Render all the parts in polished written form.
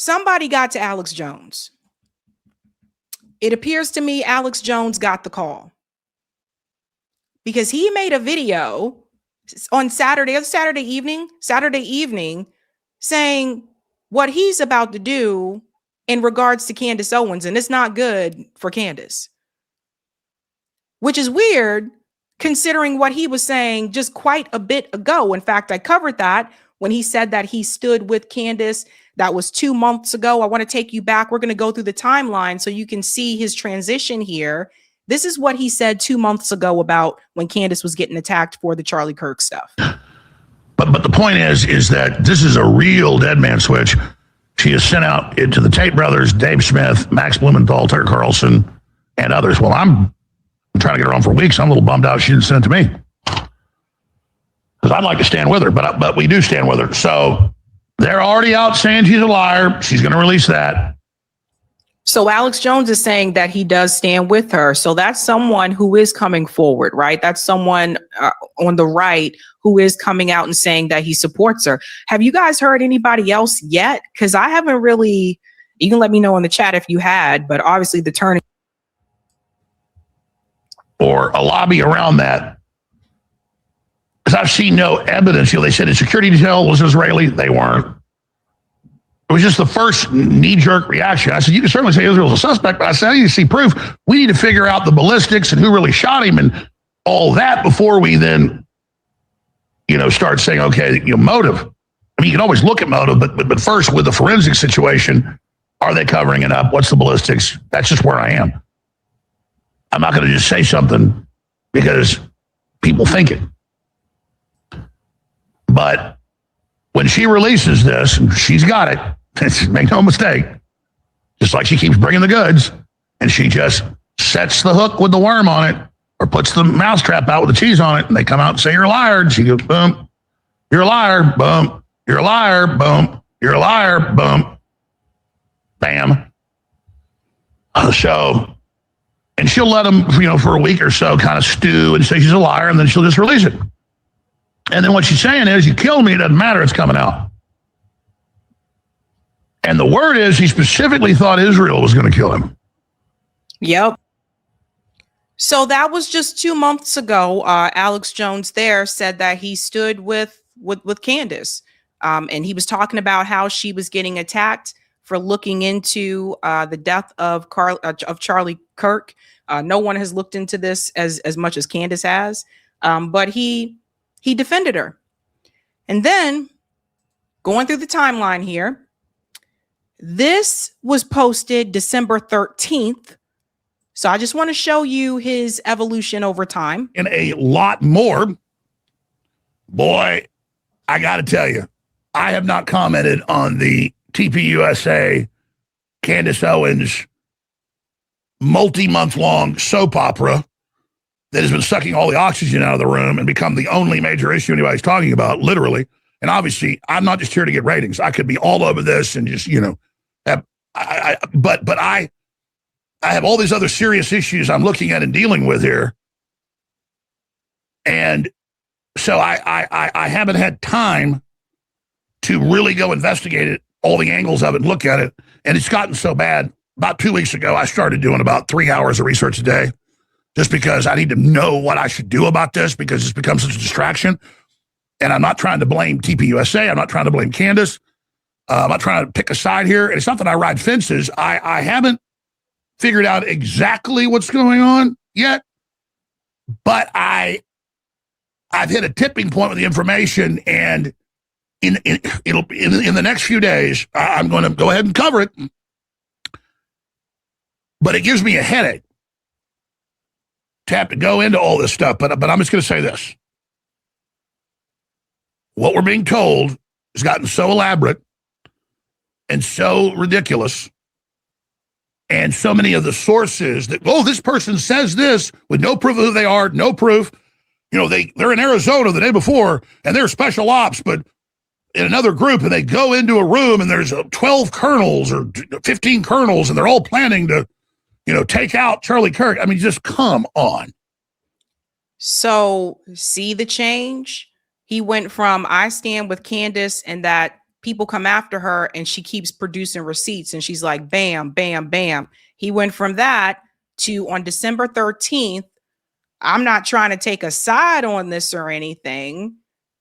somebody got to Alex Jones. It appears to me Alex Jones got the call because he made a video on Saturday evening saying what he's about to do in regards to Candace Owens. And it's not good for Candace, which is weird considering what he was saying just quite a bit ago. In fact, I covered that when he said that he stood with Candace. That was 2 months ago. I want to take you back. We're going to go through the timeline so you can see his transition here. This is what he said 2 months ago about when Candace was getting attacked for the Charlie Kirk stuff. But the point is that this is a real dead man switch. She has sent out to the Tate brothers, Dave Smith, Max Blumenthal, Tucker Carlson, and others. Well, I'm trying to get her on for weeks. I'm a little bummed out she didn't send it to me. Because I'd like to stand with her, but we do stand with her. So they're already out saying she's a liar. She's going to release that. So Alex Jones is saying that he does stand with her. So that's someone who is coming forward, right? That's someone on the right who is coming out and saying that he supports her. Have you guys heard anybody else yet? Because I haven't really. You can let me know in the chat if you had, but obviously the turning. Or a lobby around that. Because I've seen no evidence. They said the security detail was Israeli. They weren't. It was just the first knee-jerk reaction. I said, you can certainly say Israel's a suspect, but I said, I need to see proof. We need to figure out the ballistics and who really shot him and all that before we then, start saying, okay, motive. I mean, you can always look at motive, but first with the forensic situation, are they covering it up? What's the ballistics? That's just where I am. I'm not going to just say something because people think it. But when she releases this, and she's got it, make no mistake, just like she keeps bringing the goods, and she just sets the hook with the worm on it, or puts the mousetrap out with the cheese on it, and they come out and say, you're a liar. And she goes, boom, you're a liar, boom, you're a liar, boom, you're a liar, boom, bam. And she'll let them, for a week or so kind of stew and say she's a liar, and then she'll just release it. And then what she's saying is, you kill me, it doesn't matter, it's coming out. And the word is, he specifically thought Israel was going to kill him. Yep. So that was just 2 months ago. Alex Jones there said that he stood with Candace. And he was talking about how she was getting attacked for looking into the death of Charlie Kirk. No one has looked into this as much as Candace has. But he defended her. And then going through the timeline here, this was posted December 13th. So I just want to show you his evolution over time. And a lot more. Boy, I got to tell you, I have not commented on the TPUSA Candace Owens multi-month long soap opera that has been sucking all the oxygen out of the room and become the only major issue anybody's talking about, literally. And obviously, I'm not just here to get ratings. I could be all over this and just, but I have all these other serious issues I'm looking at and dealing with here. And so I haven't had time to really go investigate it, all the angles of it, and look at it. And it's gotten so bad. About 2 weeks ago, I started doing about 3 hours of research a day, just because I need to know what I should do about this, because it's become such a distraction. And I'm not trying to blame TPUSA. I'm not trying to blame Candace. I'm not trying to pick a side here. And it's not that I ride fences. I haven't figured out exactly what's going on yet, but I've hit a tipping point with the information, and in the next few days, I'm going to go ahead and cover it. But it gives me a headache to have to go into all this stuff. But I'm just going to say this. What we're being told has gotten so elaborate and so ridiculous, and so many of the sources that, this person says this with no proof of who they are, no proof. They're in Arizona the day before, and they're special ops, but in another group, and they go into a room, and there's 12 colonels or 15 colonels, and they're all planning to, take out Charlie Kirk. I mean, just come on. So see the change? He went from I stand with Candace and that people come after her and she keeps producing receipts and she's like, bam, bam, bam. He went from that to on December 13th, I'm not trying to take a side on this or anything.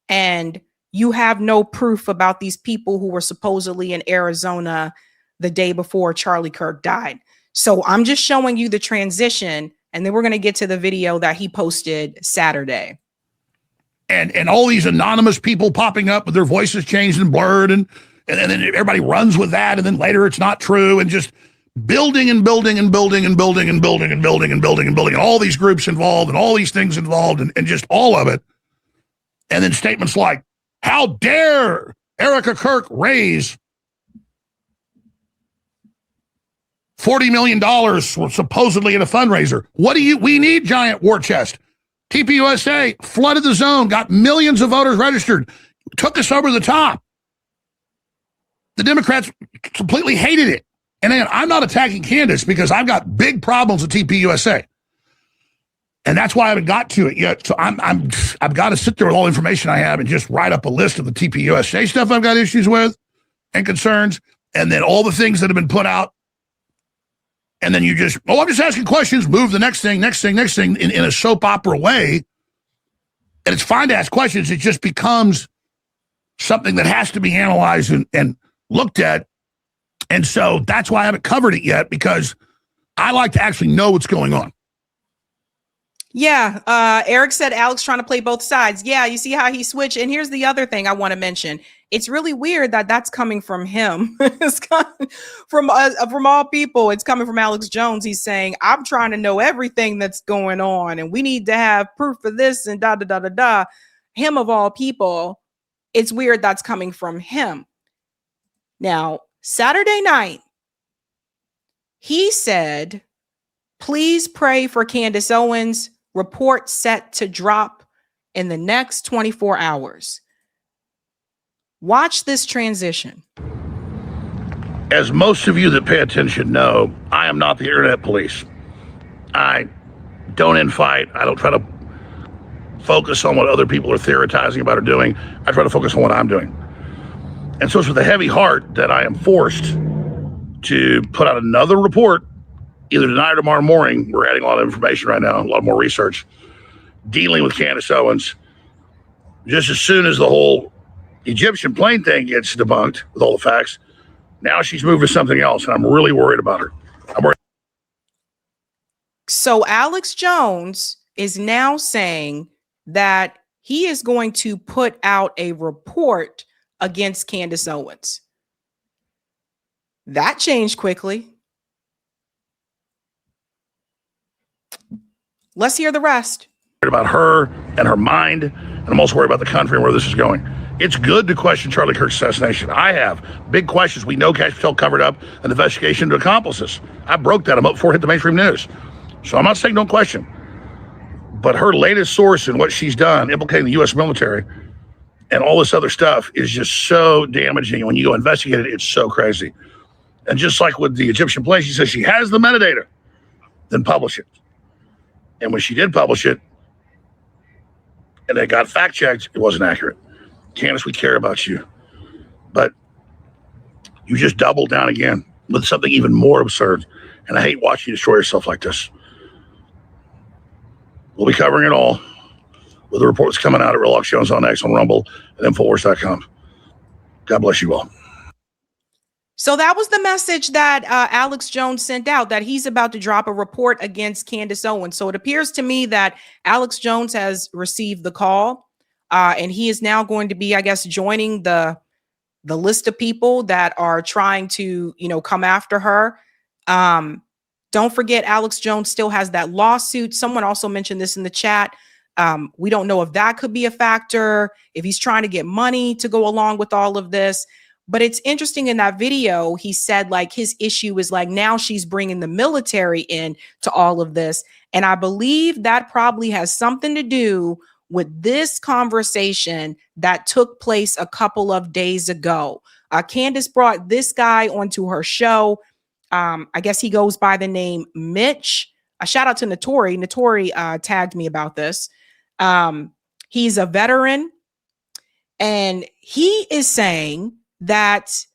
And you have no proof about these people who were supposedly in Arizona the day before Charlie Kirk died. So I'm just showing you the transition. And then we're going to get to the video that he posted Saturday. And all these anonymous people popping up with their voices changed and blurred. And then everybody runs with that. And then later it's not true. And just building and building and building and building and building and building and building and building, and all these groups involved and all these things involved and just all of it. And then statements like, how dare Erica Kirk raise $40 million supposedly in a fundraiser? We need giant war chest. TPUSA flooded the zone, got millions of voters registered, took us over the top. The Democrats completely hated it. And then I'm not attacking Candace because I've got big problems with TPUSA. And that's why I haven't got to it yet. So I've got to sit there with all the information I have and just write up a list of the TPUSA stuff I've got issues with and concerns, and then all the things that have been put out. And then you just, I'm just asking questions, move the next thing in a soap opera way. And it's fine to ask questions. It just becomes something that has to be analyzed and looked at. And so that's why I haven't covered it yet, because I like to actually know what's going on. Yeah. Eric said Alex trying to play both sides. Yeah. You see how he switched. And here's the other thing I want to mention. It's really weird that that's coming from him. It's coming from all people. It's coming from Alex Jones. He's saying, I'm trying to know everything that's going on and we need to have proof of this and da, da, da, da, da. Him of all people. It's weird that's coming from him. Now, Saturday night, he said, please pray for Candace Owens. Report set to drop in the next 24 hours. Watch this transition. As most of you that pay attention know, I am not the internet police. I don't infight. I don't try to focus on what other people are theorizing about or doing. I try to focus on what I'm doing. And so it's with a heavy heart that I am forced to put out another report either tonight or tomorrow morning. We're adding a lot of information right now, a lot more research, dealing with Candace Owens. Just as soon as the whole Egyptian plane thing gets debunked with all the facts, now she's moved to something else, and I'm really worried about her. I'm worried. So Alex Jones is now saying that he is going to put out a report against Candace Owens. That changed quickly. Let's hear the rest. About her and her mind, and I'm also worried about the country and where this is going. It's good to question Charlie Kirk's assassination. I have big questions. We know Cash Patel covered up an investigation to accomplices. I broke that up before it hit the mainstream news. So I'm not saying don't question. But her latest source and what she's done, implicating the U.S. military and all this other stuff, is just so damaging. And when you go investigate it, it's so crazy. And just like with the Egyptian plane, she says she has the metadata, then publish it. And when she did publish it, and it got fact-checked, it wasn't accurate. Candace, we care about you. But you just doubled down again with something even more absurd. And I hate watching you destroy yourself like this. We'll be covering it all with the reports coming out at Real Alex Jones on X, on Rumble, and Infowars.com. God bless you all. So that was the message that Alex Jones sent out, that he's about to drop a report against Candace Owens. So it appears to me that Alex Jones has received the call, and he is now going to be, I guess, joining the list of people that are trying to, come after her. Don't forget, Alex Jones still has that lawsuit. Someone also mentioned this in the chat. We don't know if that could be a factor, if he's trying to get money to go along with all of this. But it's interesting, in that video, he said like his issue is like now she's bringing the military in to all of this. And I believe that probably has something to do with this conversation that took place a couple of days ago. Candace brought this guy onto her show. I guess he goes by the name Mitch. A shout out to Notori. Notori tagged me about this. He's a veteran, and he is saying that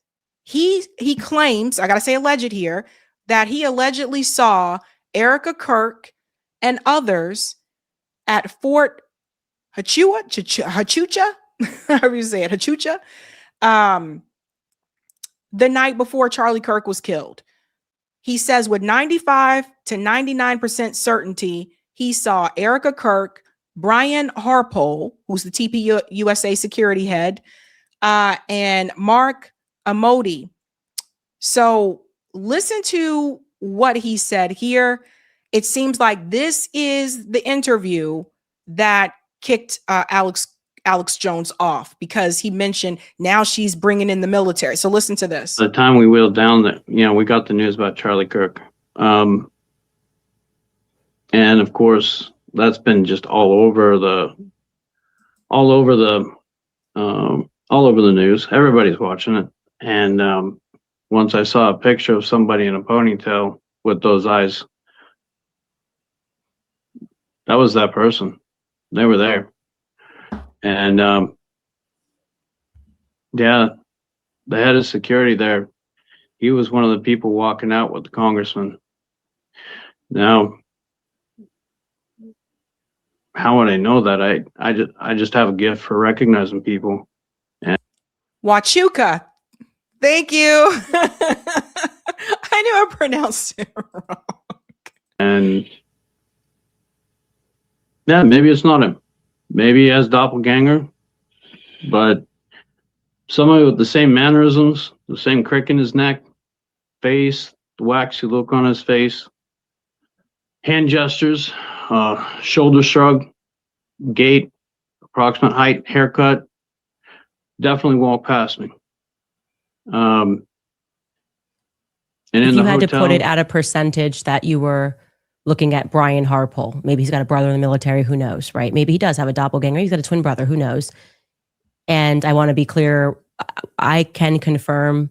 he claims, I got to say alleged here, that he allegedly saw Erica Kirk and others at Fort Hachucha, however you say it, Hachucha, the night before Charlie Kirk was killed. He says with 95 to 99% certainty, he saw Erica Kirk, Brian Harpole, who's the TP USA security head, and Mark Amodi. So listen to what he said here. It seems like this is the interview that kicked Alex Jones off, because he mentioned now she's bringing in the military. So listen to this. The time we wheeled down that, we got the news about Charlie Kirk. And of course, that's been just all over the news. Everybody's watching it. And once I saw a picture of somebody in a ponytail with those eyes, that was that person. They were there. And yeah, the head of security there, he was one of the people walking out with the congressman. Now, how would I know that? I just have a gift for recognizing people. And Huachuca. Thank you. I knew I pronounced it wrong. And yeah, maybe it's not him. Maybe he has doppelganger, but somebody with the same mannerisms, the same crick in his neck, face, the waxy look on his face, hand gestures, shoulder shrug, gait, approximate height, haircut, definitely walked past me. And if in you the had hotel, to put it at a percentage that you were looking at Brian Harpole, maybe he's got a brother in the military, who knows, right? Maybe he does have a doppelganger. He's got a twin brother, who knows? And I want to be clear, I can confirm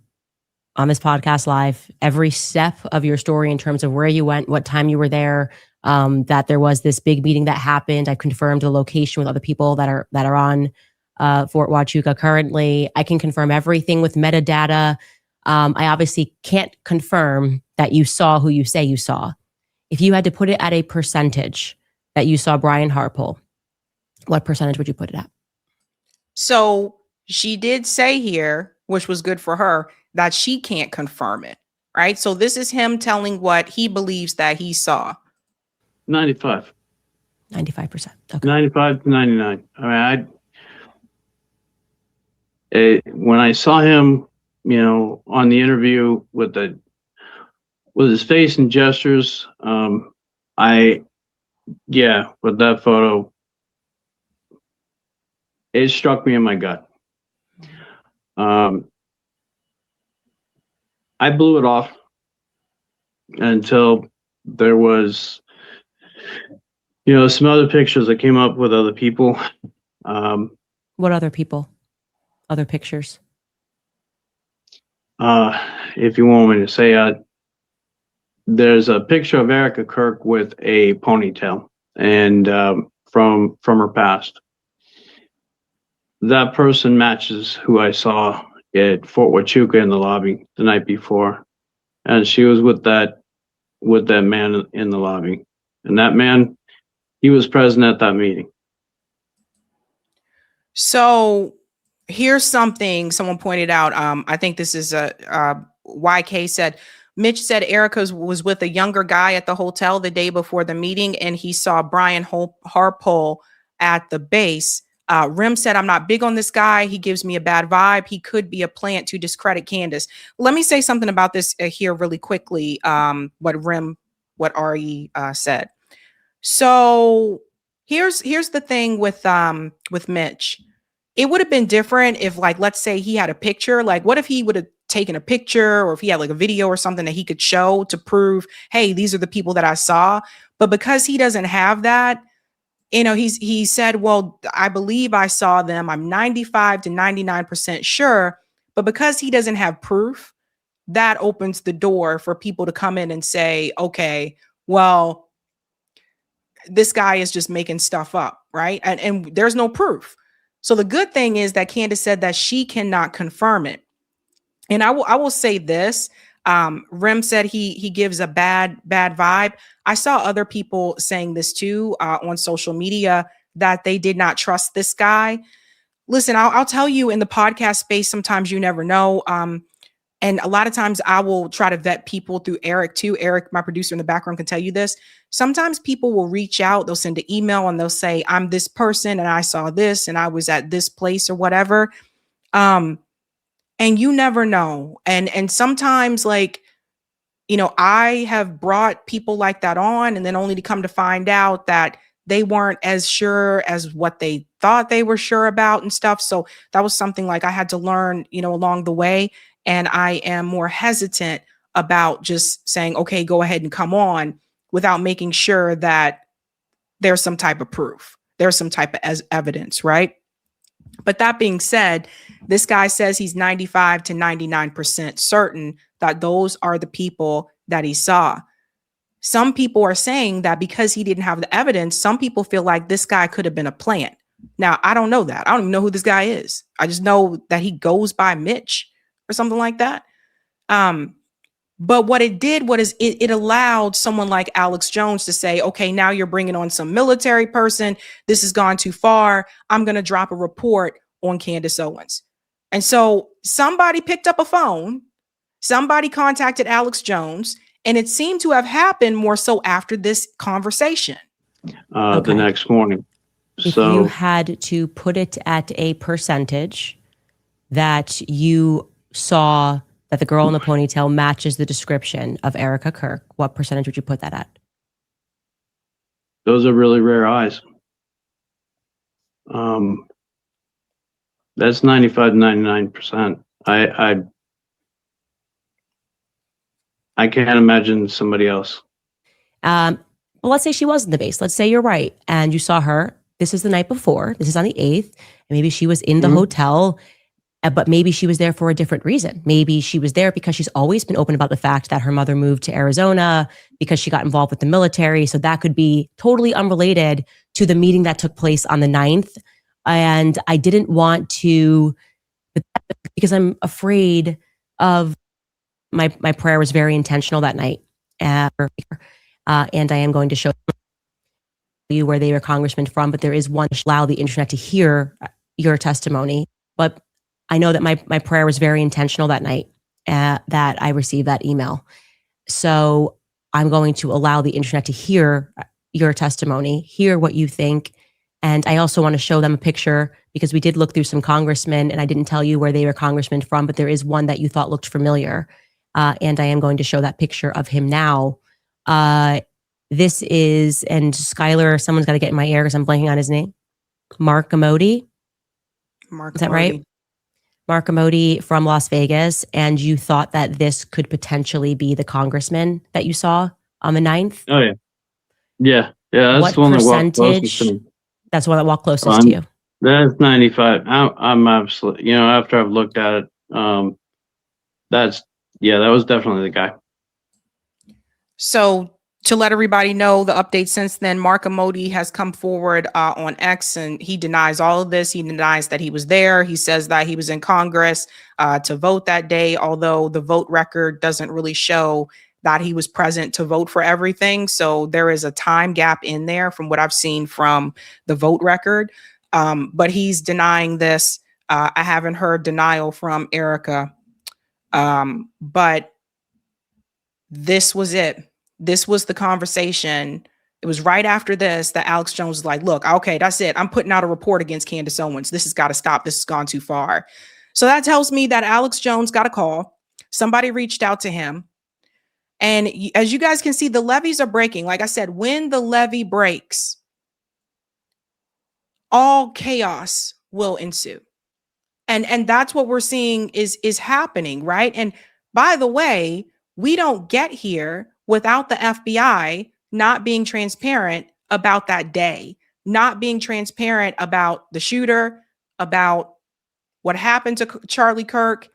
on this podcast live every step of your story in terms of where you went, what time you were there, that there was this big meeting that happened. I confirmed the location with other people that are on Fort Huachuca currently. I can confirm everything with metadata. I obviously can't confirm that you saw who you say you saw. If you had to put it at a percentage that you saw Brian Harpole, what percentage would you put it at? So she did say here, which was good for her, that she can't confirm it, right? So this is him telling what he believes that he saw. 95. 95%. Okay. 95 to 99. I mean, when I saw him, on the interview with his face and gestures, with that photo, it struck me in my gut. I blew it off until there was, some other pictures that came up with other people. What other people? Other pictures? If you want me to say, there's a picture of Erica Kirk with a ponytail, and from her past. That person matches who I saw at Fort Huachuca in the lobby the night before, and she was with that man in the lobby, and that man, he was present at that meeting. So here's something someone pointed out. I think this is YK said, Mitch said Erica was with a younger guy at the hotel the day before the meeting, and he saw Brian Harpole at the base. Rim said, I'm not big on this guy. He gives me a bad vibe. He could be a plant to discredit Candace. Let me say something about this here really quickly. What Ari said. So here's the thing with Mitch. It would have been different if, like, let's say he had a picture. Like, what if he would have taken a picture, or if he had like a video or something that he could show to prove, hey, these are the people that I saw. But because he doesn't have that, he said, well, I believe I saw them. I'm 95 to 99% sure. But because he doesn't have proof, that opens the door for people to come in and say, okay, well, this guy is just making stuff up, right? And there's no proof. So the good thing is that Candace said that she cannot confirm it. And I will say this. Rem said he gives a bad vibe. I saw other people saying this too on social media, that they did not trust this guy. Listen, I'll tell you, in the podcast space, sometimes you never know. And a lot of times I will try to vet people through Eric too. Eric, my producer in the background, can tell you this. Sometimes people will reach out, they'll send an email and they'll say, I'm this person and I saw this and I was at this place or whatever. And you never know. And sometimes, like, I have brought people like that on, and then only to come to find out that they weren't as sure as what they thought they were sure about and stuff. So that was something like I had to learn, along the way. And I am more hesitant about just saying, okay, go ahead and come on, without making sure that there's some type of proof, there's some type of evidence, right? But that being said, this guy says he's 95 to 99% certain that those are the people that he saw. Some people are saying that because he didn't have the evidence, some people feel like this guy could have been a plant. Now, I don't know that. I don't even know who this guy is. I just know that he goes by Mitch or something like that. But what it did was it allowed someone like Alex Jones to say, okay, now you're bringing on some military person. This has gone too far. I'm going to drop a report on Candace Owens. And so somebody picked up a phone. Somebody contacted Alex Jones, and it seemed to have happened more so after this conversation. The next morning. If you had to put it at a percentage that you saw that the girl in the ponytail matches the description of Erica Kirk, what percentage would you put that at? Those are really rare eyes. That's 95 to 99%. I can't imagine somebody else. Well, let's say she was in the base. Let's say you're right, and you saw her. This is the night before. This is on the 8th. And maybe she was in the hotel, but maybe she was there for a different reason. Maybe she was there because she's always been open about the fact that her mother moved to Arizona because she got involved with the military. So that could be totally unrelated to the meeting that took place on the 9th. And I didn't want to, because I'm afraid of my prayer was very intentional that night. And I am going to show you where they were congressmen from, but there is one to allow the internet to hear your testimony. But I know that my prayer was very intentional that night, that I received that email. So I'm going to allow the internet to hear your testimony, hear what you think. And I also want to show them a picture, because we did look through some congressmen, and I didn't tell you where they were congressmen from, but there is one that you thought looked familiar. And I am going to show that picture of him now. This is, and Skylar, someone's got to get in my ear because I'm blanking on his name. Mark Amodi. Is that right? Mark Amodi from Las Vegas. And you thought that this could potentially be the congressman that you saw on the 9th? Oh, yeah. Yeah. Yeah. That's the one that walked closest to me. That's the one that walked closest to you. That's 95. I'm absolutely, after I've looked at it, that was definitely the guy. So to let everybody know the update since then, Mark Amodi has come forward on X, and he denies all of this. He denies that he was there. He says that he was in Congress to vote that day, although the vote record doesn't really show that he was present to vote for everything. So there is a time gap in there from what I've seen from the vote record. But he's denying this. I haven't heard denial from Erica. But this was it. This was the conversation. It was right after this that Alex Jones was like, look, okay, that's it. I'm putting out a report against Candace Owens. This has got to stop. This has gone too far. So that tells me that Alex Jones got a call. Somebody reached out to him. And as you guys can see, the levees are breaking. Like I said, when the levee breaks, all chaos will ensue. And that's what we're seeing is happening, right? And by the way, we don't get here without the FBI not being transparent about that day, not being transparent about the shooter, about what happened to Charlie Kirk,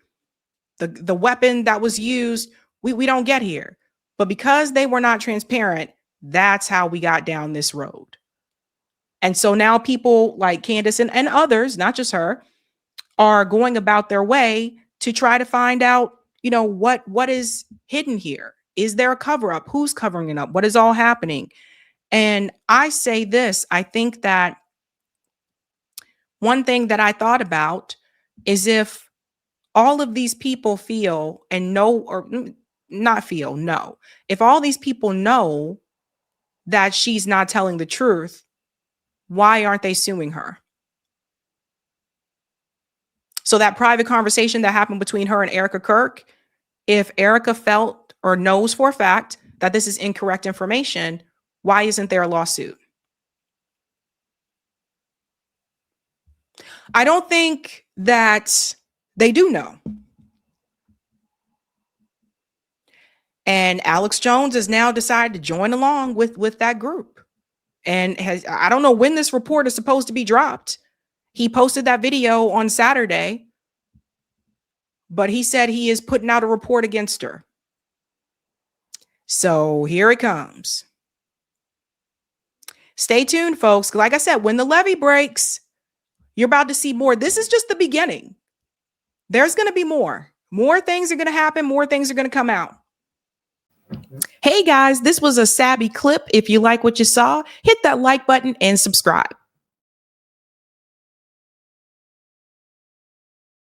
the weapon that was used. We don't get here. But because they were not transparent, that's how we got down this road. And so now people like Candace and others, not just her, are going about their way to try to find out, what is hidden here. Is there a cover up? Who's covering it up? What is all happening? And I say this, I think that one thing that I thought about is if all of these people feel and know, or not feel, know, if all these people know that she's not telling the truth, why aren't they suing her? So that private conversation that happened between her and Erica Kirk, if Erica felt or knows for a fact that this is incorrect information, why isn't there a lawsuit? I don't think that they do know. And Alex Jones has now decided to join along with that group. And I don't know when this report is supposed to be dropped. He posted that video on Saturday, but he said he is putting out a report against her. So here it comes. Stay tuned, folks. Like I said, when the levee breaks, you're about to see more. This is just the beginning. There's going to be more. More things are going to happen. More things are going to come out. Hey guys, this was a Sabby clip. If you like what you saw, hit that like button and subscribe.